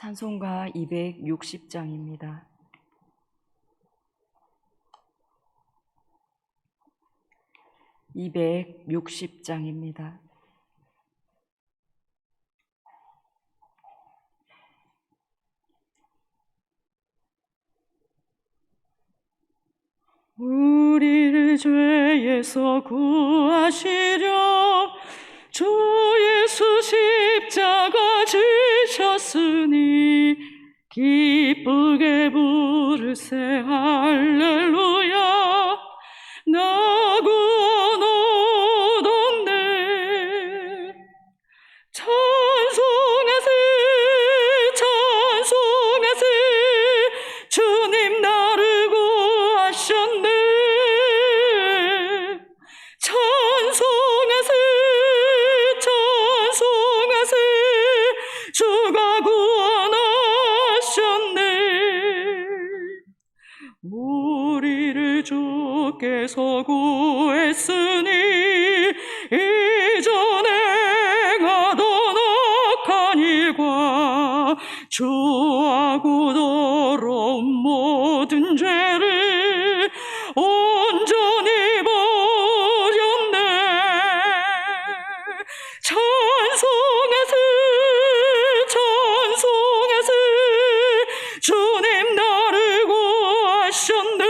찬송가 260장입니다. 우리를 죄에서 구하시려 주 예수 십자가 지셨으니 기쁘게 부르세 할렐루야. 나 구원 얻었네. 찬송하세 찬송하세 주님 나를 구하셨네. 찬송하세 찬송하세 주가 구원하셨네. 우리를 주께서 구했으니 이전에 행하던 악한 일과 주하고 더러운 모든 죄를 온전히 버렸네. 찬송하세 찬송하세 주님 나를 구하셨네.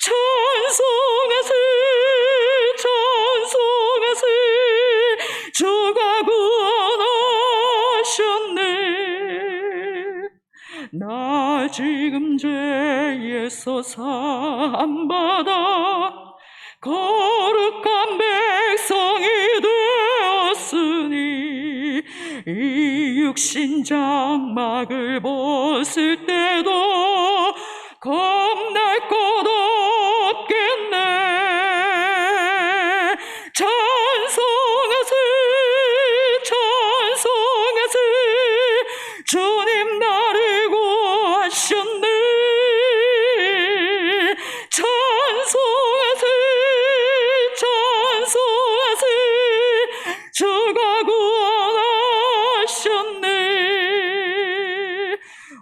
찬송하세 찬송하세 주가 구원하셨네. 나 지금 죄에서 사함받아 거룩한 백성이 되었으니 이 육신 장막을 벗을 때도 겁날 것 없겠네. 찬송하세 찬송하세 주님 나를 구하셨네. 찬송하세 찬송하세 주가 구원하셨네.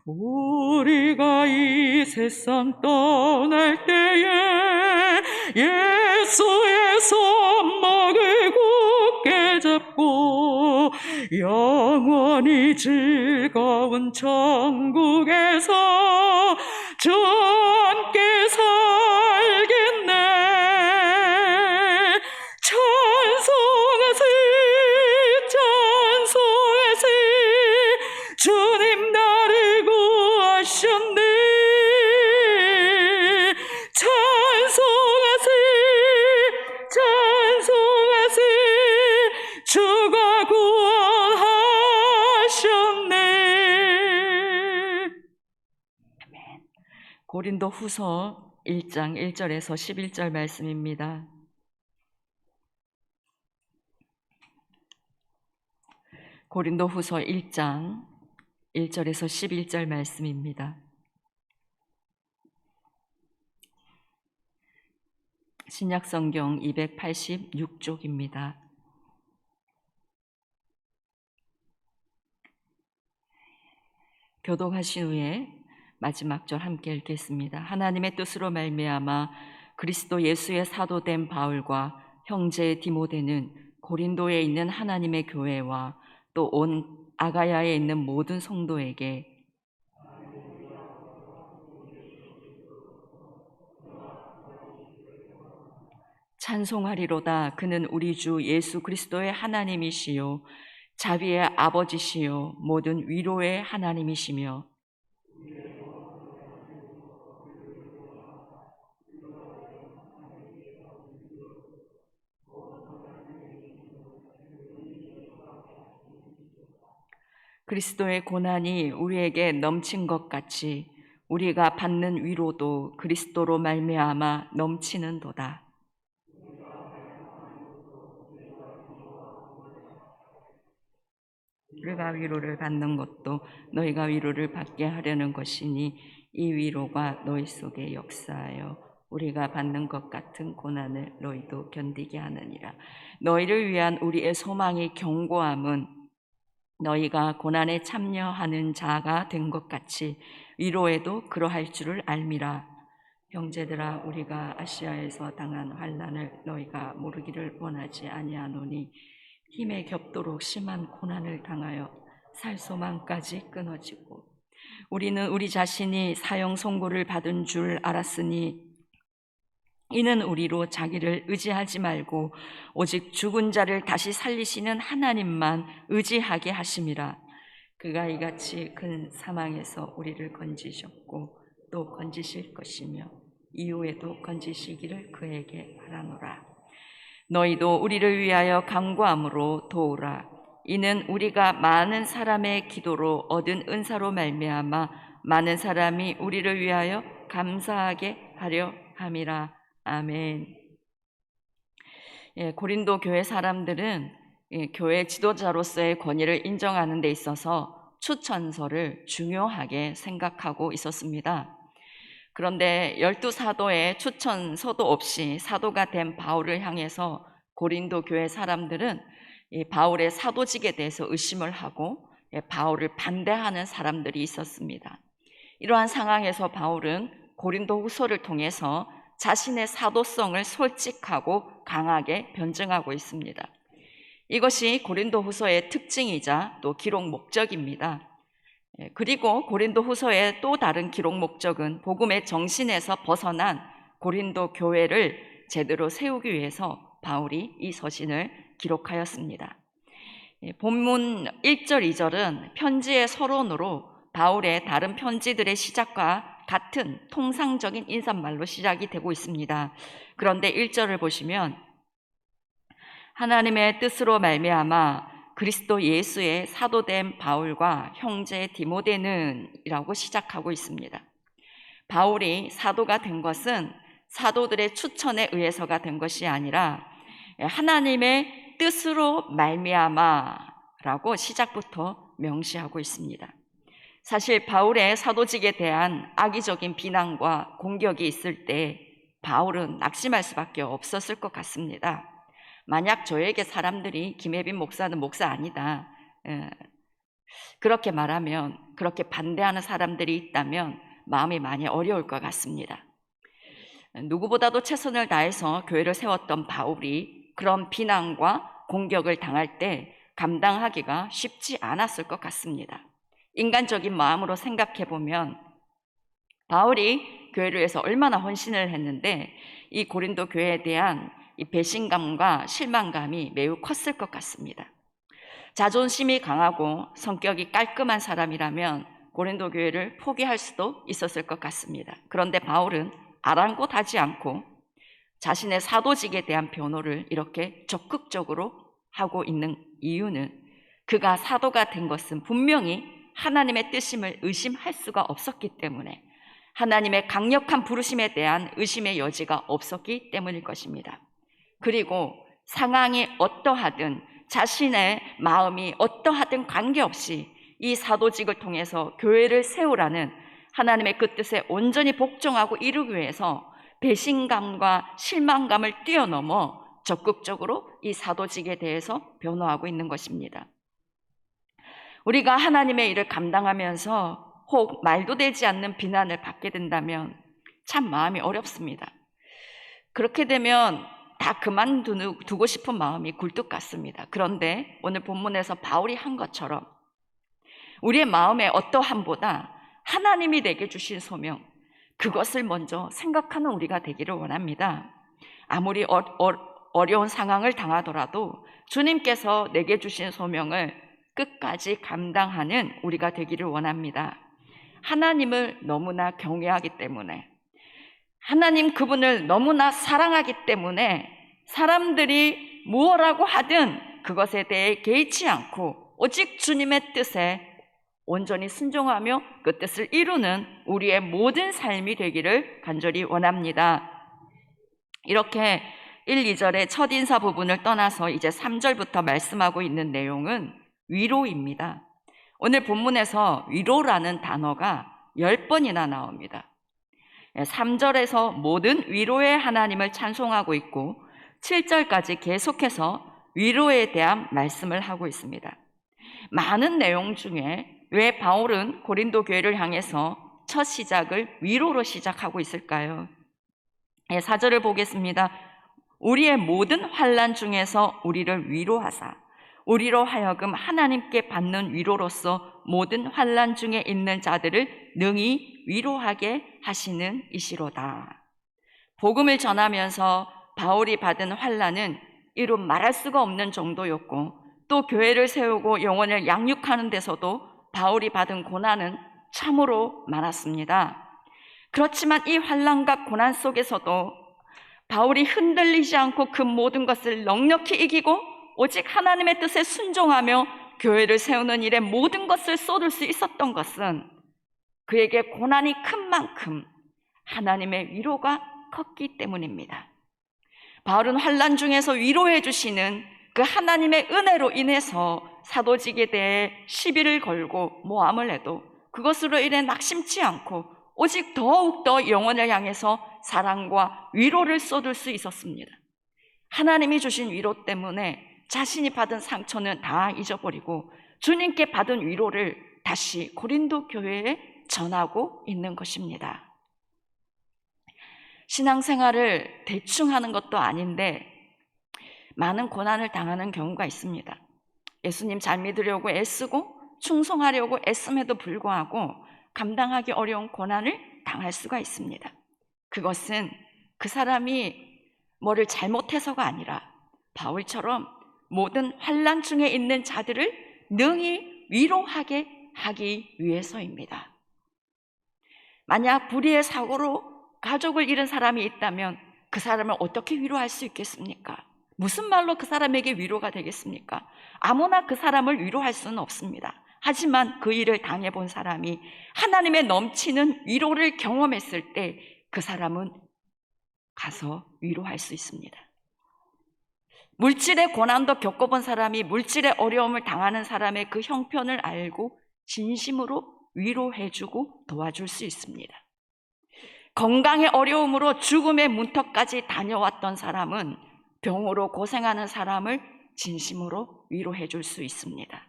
우리가 이 세상 떠날 때에 예수의 손목을 굳게 잡고 영원히 즐거운 천국에서 주와 함께 살겠네. 찬송하세 찬송하세 주님 나를 구하셨네. 찬송하세 찬송하세 주가 구원하셨네. 고린도후서 1장 1절에서 11절 말씀입니다. 고린도후서 1장 1절에서 11절 말씀입니다. 신약성경 286쪽입니다. 교독하신 후에 마지막 절 함께 읽겠습니다. 하나님의 뜻으로 말미암아 그리스도 예수의 사도된 바울과 형제 디모데는 고린도에 있는 하나님의 교회와 또 온 아가야에 있는 모든 성도에게 찬송하리로다. 그는 우리 주 예수 그리스도의 하나님이시요 자비의 아버지시요 모든 위로의 하나님이시며 그리스도의 고난이 우리에게 넘친 것 같이 우리가 받는 위로도 그리스도로 말미암아 넘치는도다. 우리가 위로를 받는 것도 너희가 위로를 받게 하려는 것이니 이 위로가 너희 속에 역사하여 우리가 받는 것 같은 고난을 너희도 견디게 하느니라. 너희를 위한 우리의 소망이 견고함은 너희가 고난에 참여하는 자가 된 것 같이 위로에도 그러할 줄을 알미라. 형제들아, 우리가 아시아에서 당한 환난을 너희가 모르기를 원하지 아니하노니 힘에 겹도록 심한 고난을 당하여 살 소망까지 끊어지고 우리는 우리 자신이 사형 선고를 받은 줄 알았으니 이는 우리로 자기를 의지하지 말고 오직 죽은 자를 다시 살리시는 하나님만 의지하게 하심이라. 그가 이같이 큰 사망에서 우리를 건지셨고 또 건지실 것이며 이후에도 건지시기를 그에게 바라노라. 너희도 우리를 위하여 간구함으로 도우라. 이는 우리가 많은 사람의 기도로 얻은 은사로 말미암아 많은 사람이 우리를 위하여 감사하게 하려 함이라. 아멘. 고린도 교회 사람들은 교회 지도자로서의 권위를 인정하는 데 있어서 추천서를 중요하게 생각하고 있었습니다. 그런데 12사도의 추천서도 없이 사도가 된 바울을 향해서 고린도 교회 사람들은 바울의 사도직에 대해서 의심을 하고 바울을 반대하는 사람들이 있었습니다. 이러한 상황에서 바울은 고린도 후서를 통해서 자신의 사도성을 솔직하고 강하게 변증하고 있습니다. 이것이 고린도 후서의 특징이자 또 기록 목적입니다. 그리고 고린도 후서의 또 다른 기록 목적은 복음의 정신에서 벗어난 고린도 교회를 제대로 세우기 위해서 바울이 이 서신을 기록하였습니다. 본문 1절, 2절은 편지의 서론으로 바울의 다른 편지들의 시작과 같은 통상적인 인사말로 시작이 되고 있습니다. 그런데 1절을 보시면 하나님의 뜻으로 말미암아 그리스도 예수의 사도된 바울과 형제 디모데는 이라고 시작하고 있습니다. 바울이 사도가 된 것은 사도들의 추천에 의해서가 된 것이 아니라 하나님의 뜻으로 말미암아라고 시작부터 명시하고 있습니다. 사실 바울의 사도직에 대한 악의적인 비난과 공격이 있을 때 바울은 낙심할 수밖에 없었을 것 같습니다. 만약 저에게 사람들이 김혜빈 목사는 목사 아니다, 그렇게 말하면, 그렇게 반대하는 사람들이 있다면 마음이 많이 어려울 것 같습니다. 누구보다도 최선을 다해서 교회를 세웠던 바울이 그런 비난과 공격을 당할 때 감당하기가 쉽지 않았을 것 같습니다. 인간적인 마음으로 생각해 보면 바울이 교회를 위해서 얼마나 헌신을 했는데 이 고린도 교회에 대한 이 배신감과 실망감이 매우 컸을 것 같습니다. 자존심이 강하고 성격이 깔끔한 사람이라면 고린도 교회를 포기할 수도 있었을 것 같습니다. 그런데 바울은 아랑곳하지 않고 자신의 사도직에 대한 변호를 이렇게 적극적으로 하고 있는 이유는 그가 사도가 된 것은 분명히 하나님의 뜻임을 의심할 수가 없었기 때문에, 하나님의 강력한 부르심에 대한 의심의 여지가 없었기 때문일 것입니다. 그리고 상황이 어떠하든 자신의 마음이 어떠하든 관계없이 이 사도직을 통해서 교회를 세우라는 하나님의 그 뜻에 온전히 복종하고 이루기 위해서 배신감과 실망감을 뛰어넘어 적극적으로 이 사도직에 대해서 변호하고 있는 것입니다. 우리가 하나님의 일을 감당하면서 혹 말도 되지 않는 비난을 받게 된다면 참 마음이 어렵습니다. 그렇게 되면 다 그만두고 싶은 마음이 굴뚝 같습니다. 그런데 오늘 본문에서 바울이 한 것처럼 우리의 마음의 어떠함보다 하나님이 내게 주신 소명, 그것을 먼저 생각하는 우리가 되기를 원합니다. 아무리 어려운 상황을 당하더라도 주님께서 내게 주신 소명을 끝까지 감당하는 우리가 되기를 원합니다. 하나님을 너무나 경외하기 때문에, 하나님 그분을 너무나 사랑하기 때문에 사람들이 무엇라고 하든 그것에 대해 개의치 않고 오직 주님의 뜻에 온전히 순종하며 그 뜻을 이루는 우리의 모든 삶이 되기를 간절히 원합니다. 이렇게 1, 2절의 첫 인사 부분을 떠나서 이제 3절부터 말씀하고 있는 내용은 위로입니다. 오늘 본문에서 위로라는 단어가 10번이나 나옵니다. 3절에서 모든 위로의 하나님을 찬송하고 있고 7절까지 계속해서 위로에 대한 말씀을 하고 있습니다. 많은 내용 중에 왜 바울은 고린도 교회를 향해서 첫 시작을 위로로 시작하고 있을까요? 4절을 보겠습니다. 우리의 모든 환난 중에서 우리를 위로하사 우리로 하여금 하나님께 받는 위로로서 모든 환난 중에 있는 자들을 능히 위로하게 하시는 이시로다. 복음을 전하면서 바울이 받은 환난은 이루 말할 수가 없는 정도였고, 또 교회를 세우고 영혼을 양육하는 데서도 바울이 받은 고난은 참으로 많았습니다. 그렇지만 이 환난과 고난 속에서도 바울이 흔들리지 않고 그 모든 것을 넉넉히 이기고 오직 하나님의 뜻에 순종하며 교회를 세우는 일에 모든 것을 쏟을 수 있었던 것은 그에게 고난이 큰 만큼 하나님의 위로가 컸기 때문입니다. 바울은 환난 중에서 위로해 주시는 그 하나님의 은혜로 인해서 사도직에 대해 시비를 걸고 모함을 해도 그것으로 인해 낙심치 않고 오직 더욱더 영혼을 향해서 사랑과 위로를 쏟을 수 있었습니다. 하나님이 주신 위로 때문에 자신이 받은 상처는 다 잊어버리고 주님께 받은 위로를 다시 고린도 교회에 전하고 있는 것입니다. 신앙생활을 대충 하는 것도 아닌데 많은 고난을 당하는 경우가 있습니다. 예수님 잘 믿으려고 애쓰고 충성하려고 애씀에도 불구하고 감당하기 어려운 고난을 당할 수가 있습니다. 그것은 그 사람이 뭐를 잘못해서가 아니라 바울처럼 모든 환난 중에 있는 자들을 능히 위로하게 하기 위해서입니다. 만약 불의의 사고로 가족을 잃은 사람이 있다면 그 사람을 어떻게 위로할 수 있겠습니까? 무슨 말로 그 사람에게 위로가 되겠습니까? 아무나 그 사람을 위로할 수는 없습니다. 하지만 그 일을 당해본 사람이 하나님의 넘치는 위로를 경험했을 때 그 사람은 가서 위로할 수 있습니다. 물질의 고난도 겪어본 사람이 물질의 어려움을 당하는 사람의 그 형편을 알고 진심으로 위로해주고 도와줄 수 있습니다. 건강의 어려움으로 죽음의 문턱까지 다녀왔던 사람은 병으로 고생하는 사람을 진심으로 위로해줄 수 있습니다.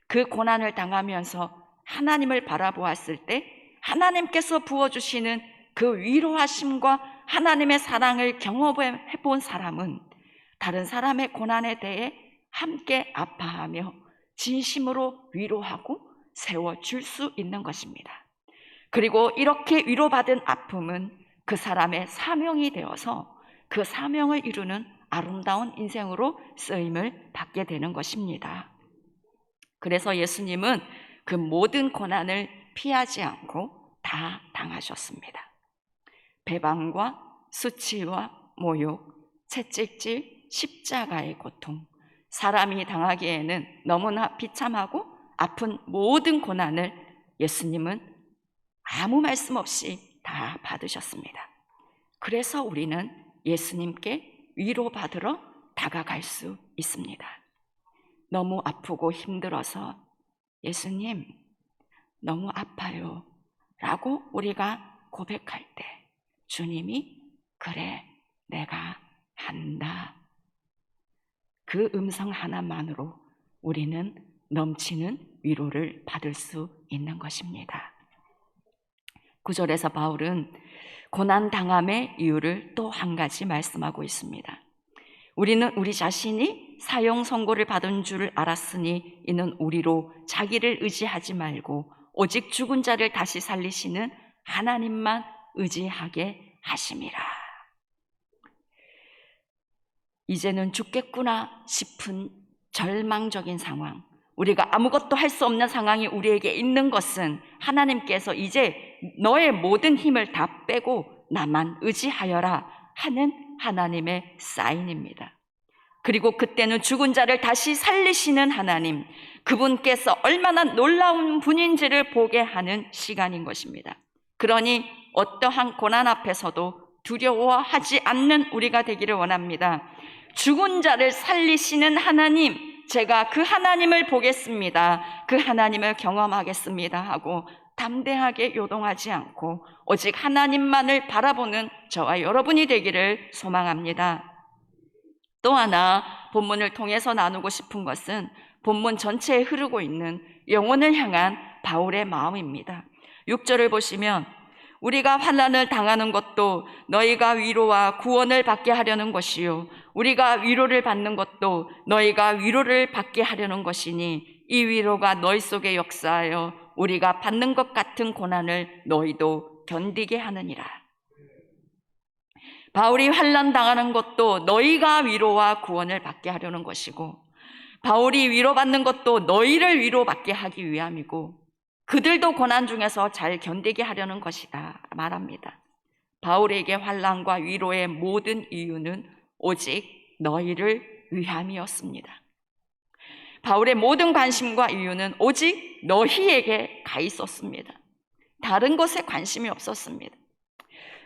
그 고난을 당하면서 하나님을 바라보았을 때 하나님께서 부어주시는 그 위로하심과 하나님의 사랑을 경험해 본 사람은 다른 사람의 고난에 대해 함께 아파하며 진심으로 위로하고 세워줄 수 있는 것입니다. 그리고 이렇게 위로받은 아픔은 그 사람의 사명이 되어서 그 사명을 이루는 아름다운 인생으로 쓰임을 받게 되는 것입니다. 그래서 예수님은 그 모든 고난을 피하지 않고 다 당하셨습니다. 배반과 수치와 모욕, 채찍질, 십자가의 고통, 사람이 당하기에는 너무나 비참하고 아픈 모든 고난을 예수님은 아무 말씀 없이 다 받으셨습니다. 그래서 우리는 예수님께 위로받으러 다가갈 수 있습니다. 너무 아프고 힘들어서 예수님 너무 아파요 라고 우리가 고백할 때 주님이 그래 내가 한다. 그 음성 하나만으로 우리는 넘치는 위로를 받을 수 있는 것입니다. 9절에서 바울은 고난당함의 이유를 또 한 가지 말씀하고 있습니다. 우리는 우리 자신이 사형 선고를 받은 줄 알았으니 이는 우리로 자기를 의지하지 말고 오직 죽은 자를 다시 살리시는 하나님만 의지하게 하심이라. 이제는 죽겠구나 싶은 절망적인 상황, 우리가 아무것도 할 수 없는 상황이 우리에게 있는 것은 하나님께서 이제 너의 모든 힘을 다 빼고 나만 의지하여라 하는 하나님의 사인입니다. 그리고 그때는 죽은 자를 다시 살리시는 하나님, 그분께서 얼마나 놀라운 분인지를 보게 하는 시간인 것입니다. 그러니 어떠한 고난 앞에서도 두려워하지 않는 우리가 되기를 원합니다. 죽은 자를 살리시는 하나님, 제가 그 하나님을 보겠습니다. 그 하나님을 경험하겠습니다 하고 담대하게 요동하지 않고 오직 하나님만을 바라보는 저와 여러분이 되기를 소망합니다. 또 하나 본문을 통해서 나누고 싶은 것은 본문 전체에 흐르고 있는 영혼을 향한 바울의 마음입니다. 6절을 보시면 우리가 환난을 당하는 것도 너희가 위로와 구원을 받게 하려는 것이요 우리가 위로를 받는 것도 너희가 위로를 받게 하려는 것이니 이 위로가 너희 속에 역사하여 우리가 받는 것 같은 고난을 너희도 견디게 하느니라. 바울이 환난 당하는 것도 너희가 위로와 구원을 받게 하려는 것이고 바울이 위로받는 것도 너희를 위로받게 하기 위함이고 그들도 고난 중에서 잘 견디게 하려는 것이다 말합니다. 바울에게 환난과 위로의 모든 이유는 오직 너희를 위함이었습니다. 바울의 모든 관심과 이유는 오직 너희에게 가 있었습니다. 다른 것에 관심이 없었습니다.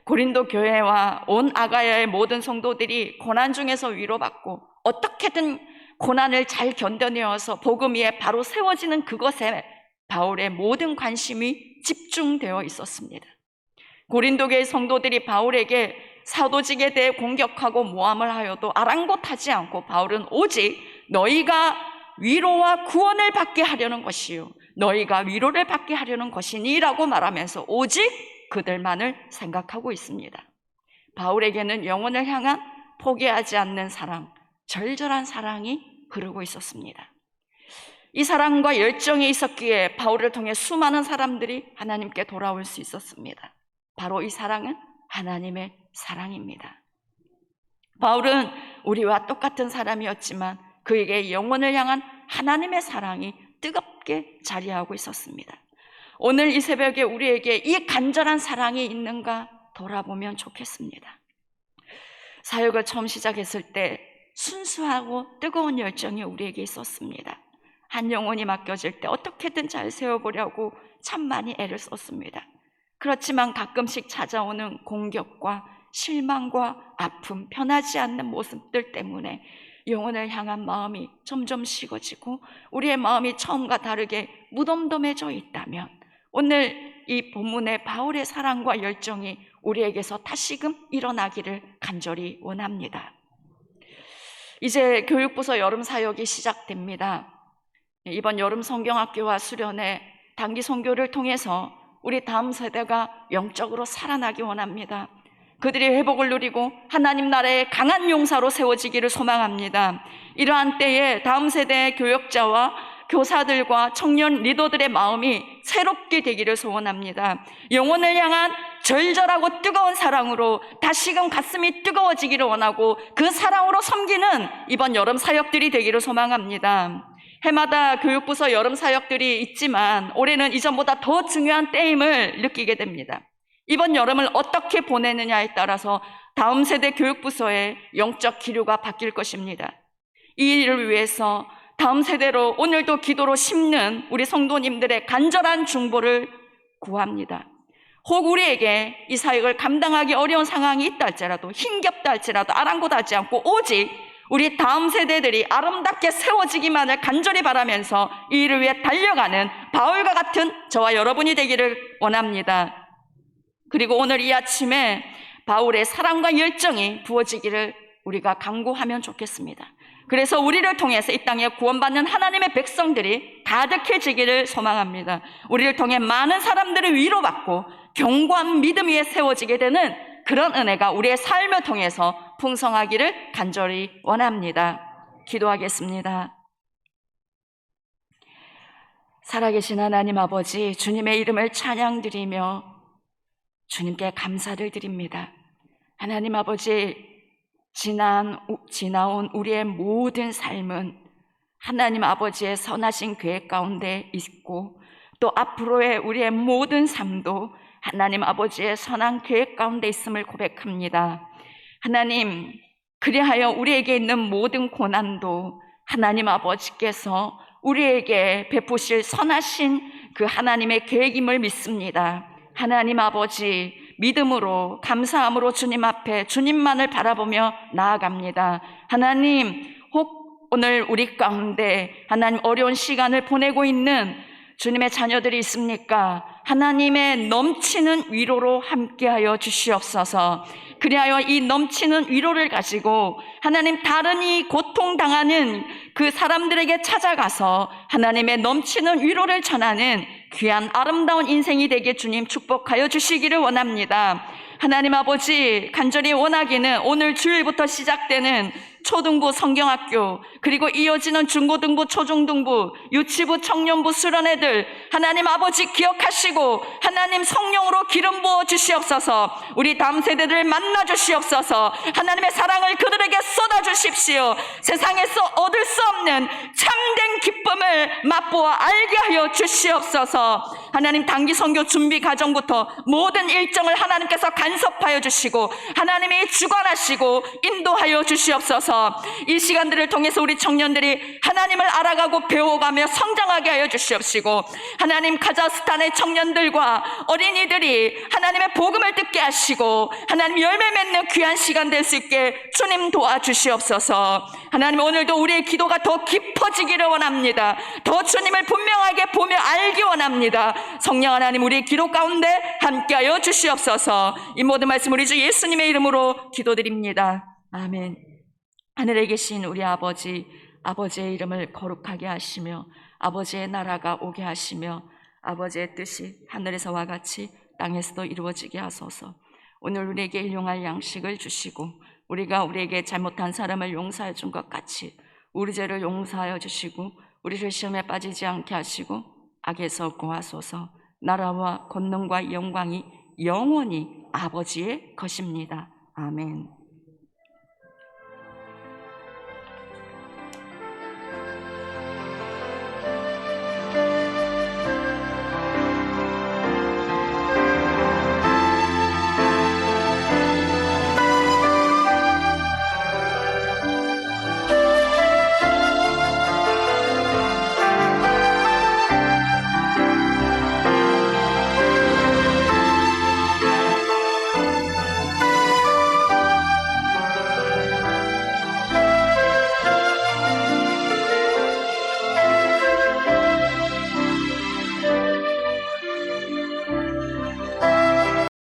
고린도 교회와 온 아가야의 모든 성도들이 고난 중에서 위로받고 어떻게든 고난을 잘 견뎌내어서 복음 위에 바로 세워지는 그것에 바울의 모든 관심이 집중되어 있었습니다. 고린도 교회 성도들이 바울에게 사도직에 대해 공격하고 모함을 하여도 아랑곳하지 않고 바울은 오직 너희가 위로와 구원을 받게 하려는 것이요 너희가 위로를 받게 하려는 것이니 라고 말하면서 오직 그들만을 생각하고 있습니다. 바울에게는 영혼을 향한 포기하지 않는 사랑, 절절한 사랑이 흐르고 있었습니다. 이 사랑과 열정이 있었기에 바울을 통해 수많은 사람들이 하나님께 돌아올 수 있었습니다. 바로 이 사랑은 하나님의 사랑입니다. 바울은 우리와 똑같은 사람이었지만 그에게 영혼을 향한 하나님의 사랑이 뜨겁게 자리하고 있었습니다. 오늘 이 새벽에 우리에게 이 간절한 사랑이 있는가 돌아보면 좋겠습니다. 사역을 처음 시작했을 때 순수하고 뜨거운 열정이 우리에게 있었습니다. 한 영혼이 맡겨질 때 어떻게든 잘 세워보려고 참 많이 애를 썼습니다. 그렇지만 가끔씩 찾아오는 공격과 실망과 아픔, 편하지 않는 모습들 때문에 영혼을 향한 마음이 점점 식어지고 우리의 마음이 처음과 다르게 무덤덤해져 있다면 오늘 이 본문의 바울의 사랑과 열정이 우리에게서 다시금 일어나기를 간절히 원합니다. 이제 교육부서 여름 사역이 시작됩니다. 이번 여름 성경학교와 수련회 단기 선교를 통해서 우리 다음 세대가 영적으로 살아나기 원합니다. 그들이 회복을 누리고 하나님 나라의 강한 용사로 세워지기를 소망합니다. 이러한 때에 다음 세대의 교역자와 교사들과 청년 리더들의 마음이 새롭게 되기를 소원합니다. 영혼을 향한 절절하고 뜨거운 사랑으로 다시금 가슴이 뜨거워지기를 원하고 그 사랑으로 섬기는 이번 여름 사역들이 되기를 소망합니다. 해마다 교육부서 여름 사역들이 있지만 올해는 이전보다 더 중요한 때임을 느끼게 됩니다. 이번 여름을 어떻게 보내느냐에 따라서 다음 세대 교육부서의 영적 기류가 바뀔 것입니다. 이 일을 위해서 다음 세대로 오늘도 기도로 심는 우리 성도님들의 간절한 중보를 구합니다. 혹 우리에게 이 사역을 감당하기 어려운 상황이 있다 할지라도 힘겹다 할지라도 아랑곳하지 않고 오직 우리 다음 세대들이 아름답게 세워지기만을 간절히 바라면서 이 일을 위해 달려가는 바울과 같은 저와 여러분이 되기를 원합니다. 그리고 오늘 이 아침에 바울의 사랑과 열정이 부어지기를 우리가 간구하면 좋겠습니다. 그래서 우리를 통해서 이 땅에 구원받는 하나님의 백성들이 가득해지기를 소망합니다. 우리를 통해 많은 사람들을 위로받고 견고한 믿음 위에 세워지게 되는 그런 은혜가 우리의 삶을 통해서 풍성하기를 간절히 원합니다. 기도하겠습니다. 살아계신 하나님 아버지, 주님의 이름을 찬양드리며 주님께 감사를 드립니다. 하나님 아버지, 지나온 우리의 모든 삶은 하나님 아버지의 선하신 계획 가운데 있고 또 앞으로의 우리의 모든 삶도 하나님 아버지의 선한 계획 가운데 있음을 고백합니다. 하나님, 그리하여 우리에게 있는 모든 고난도 하나님 아버지께서 우리에게 베푸실 선하신 그 하나님의 계획임을 믿습니다. 하나님 아버지, 믿음으로 감사함으로 주님 앞에 주님만을 바라보며 나아갑니다. 하나님, 혹 오늘 우리 가운데 하나님 어려운 시간을 보내고 있는 주님의 자녀들이 있습니까? 하나님의 넘치는 위로로 함께하여 주시옵소서. 그리하여 이 넘치는 위로를 가지고 하나님 다른 이 고통당하는 그 사람들에게 찾아가서 하나님의 넘치는 위로를 전하는 귀한 아름다운 인생이 되게 주님 축복하여 주시기를 원합니다. 하나님 아버지, 간절히 원하기는 오늘 주일부터 시작되는 초등부 성경학교, 그리고 이어지는 중고등부, 초중등부, 유치부, 청년부, 수련회들 하나님 아버지 기억하시고 하나님 성령으로 기름 부어 주시옵소서. 우리 다음 세대들을 만나 주시옵소서. 하나님의 사랑을 그들에게 쏟아 주십시오. 세상에서 얻을 수 없는 참된 기쁨을 맛보아 알게 하여 주시옵소서. 하나님 단기 선교 준비 과정부터 모든 일정을 하나님께서 간섭하여 주시고 하나님이 주관하시고 인도하여 주시옵소서. 이 시간들을 통해서 우리 청년들이 하나님을 알아가고 배워가며 성장하게 하여 주시옵시고 하나님 카자흐스탄의 청년들과 어린이들이 하나님의 복음을 듣게 하시고 하나님 열매 맺는 귀한 시간 될 수 있게 주님 도와주시옵소서. 하나님 오늘도 우리의 기도가 더 깊어지기를 원합니다. 더 주님을 분명하게 보며 알기 원합니다. 성령 하나님 우리의 기도 가운데 함께하여 주시옵소서. 이 모든 말씀 우리 주 예수님의 이름으로 기도드립니다. 아멘. 하늘에 계신 우리 아버지, 아버지의 이름을 거룩하게 하시며 아버지의 나라가 오게 하시며 아버지의 뜻이 하늘에서와 같이 땅에서도 이루어지게 하소서. 오늘 우리에게 일용할 양식을 주시고 우리가 우리에게 잘못한 사람을 용서해 준 것 같이 우리 죄를 용서하여 주시고 우리를 시험에 빠지지 않게 하시고 악에서 구하소서. 나라와 권능과 영광이 영원히 아버지의 것입니다. 아멘.